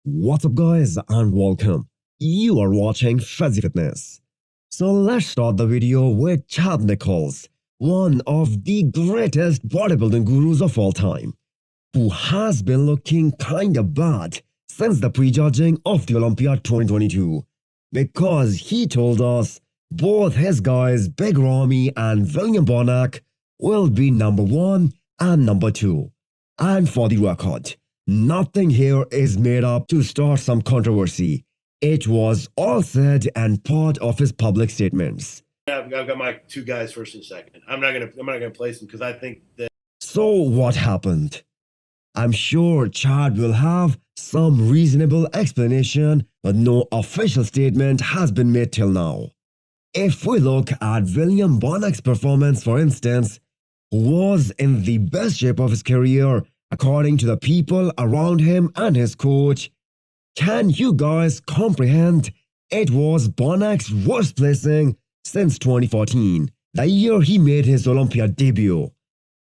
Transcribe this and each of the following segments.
What's up guys and welcome. You are watching Fazi Fitness. So let's start the video with Chad Nichols, one of the greatest bodybuilding gurus of all time, who has been looking kinda bad since the prejudging of the Olympia 2022, because he told us both his guys Big Ramy and Ramy and Bonac will be number 1 and number 2. And for the record, nothing here is made up to start some controversy. It was all said and part of his public statements. I've got my two guys first and second. I'm not gonna place them because I think that. So what happened? I'm sure Chad will have some reasonable explanation, but no official statement has been made till now. If we look at Ramy and Bonac's performance, for instance, who was in the best shape of his career according to the people around him and his coach, can you guys comprehend it was Bonac's worst placing since 2014, the year he made his Olympia debut?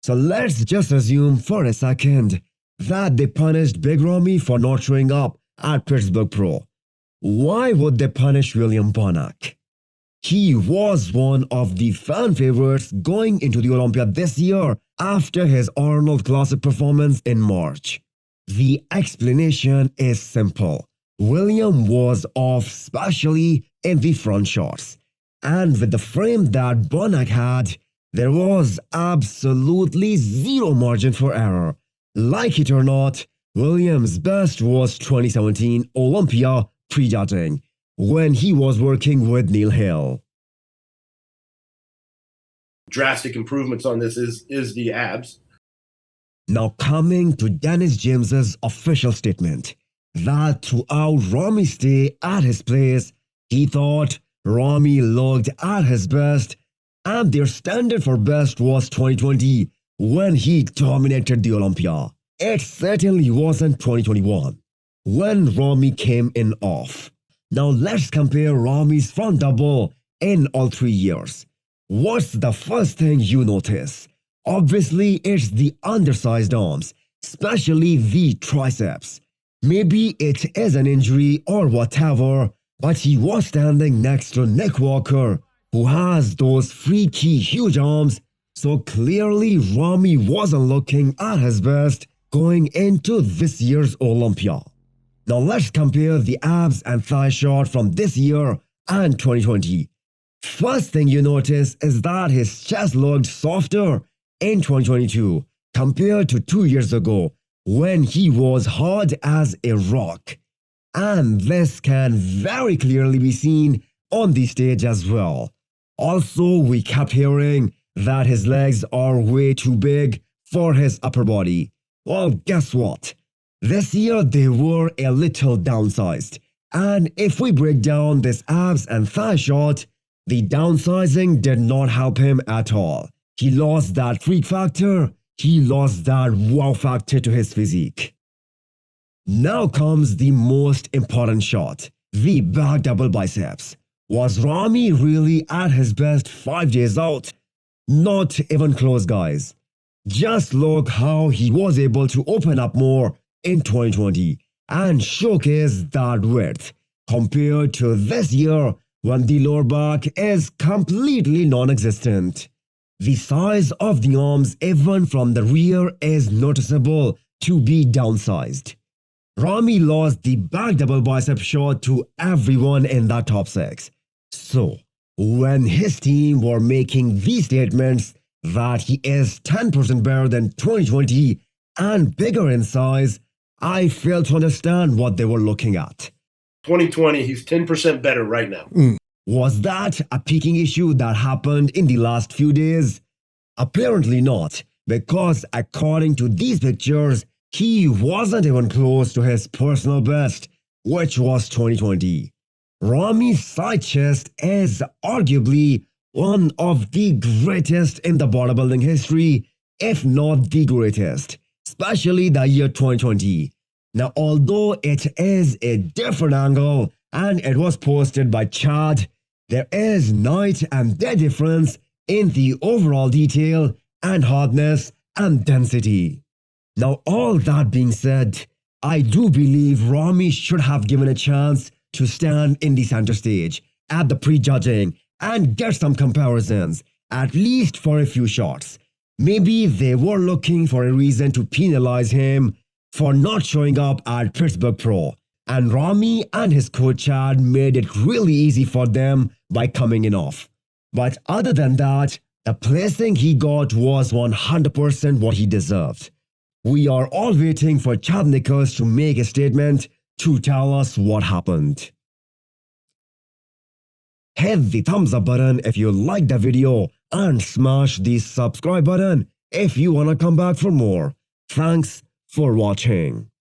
So let's just assume for a second that they punished Big Ramy for not showing up at Pittsburgh Pro. Why would they punish Ramy and Bonac? He was one of the fan favorites going into the Olympia this year after his Arnold Classic performance in March. The explanation is simple. William was off, especially in the front shots, and with the frame that Bonac had, there was absolutely zero margin for error. Like it or not, William's best was 2017 Olympia prejudging, when he was working with Neil Hill. Drastic improvements on this is the abs. Now coming to Dennis James's official statement, that throughout Ramy's stay at his place, he thought Ramy looked at his best, and their standard for best was 2020 when he dominated the Olympia. It certainly wasn't 2021 when Ramy came in off. Now let's compare Ramy's front double in all 3 years. What's the first thing you notice? Obviously, it's the undersized arms, especially the triceps. Maybe it is an injury or whatever, but he was standing next to Nick Walker, who has those freaky huge arms, so clearly Ramy wasn't looking at his best going into this year's Olympia. Now let's compare the abs and thigh shot from this year and 2020. First thing you notice is that his chest looked softer in 2022 compared to 2 years ago when he was hard as a rock. And this can very clearly be seen on the stage as well. Also, we kept hearing that his legs are way too big for his upper body. Well, guess what? This year they were a little downsized. And if we break down this abs and thigh shot, the downsizing did not help him at all. He lost that freak factor, he lost that wow factor to his physique. Now comes the most important shot, the back double biceps. Was Ramy really at his best 5 days out? Not even close, guys. Just look how he was able to open up more in 2020 and showcase that width compared to this year when the lower back is completely non-existent. The size of the arms even from the rear is noticeable to be downsized. Ramy lost the back double bicep shot to everyone in that top 6. So, when his team were making these statements that he is 10% better than 2020 and bigger in size, I failed to understand what they were looking at. 2020, he's 10% better right now. Was that a peaking issue that happened in the last few days? Apparently not, because according to these pictures, he wasn't even close to his personal best, which was 2020. Ramy's side chest is arguably one of the greatest in the bodybuilding history, if not the greatest, especially the year 2020. Now, although it is a different angle and it was posted by Chad, there is night and day difference in the overall detail and hardness and density. Now, all that being said, I do believe Ramy should have given a chance to stand in the center stage at the prejudging and get some comparisons, at least for a few shots. Maybe they were looking for a reason to penalize him for not showing up at Pittsburgh Pro, and Ramy and his coach Chad made it really easy for them by coming in off. But other than that, the placing he got was 100% what he deserved. We are all waiting for Chad Nichols to make a statement to tell us what happened. Hit the thumbs up button if you liked the video and smash the subscribe button if you wanna come back for more. Thanks for watching.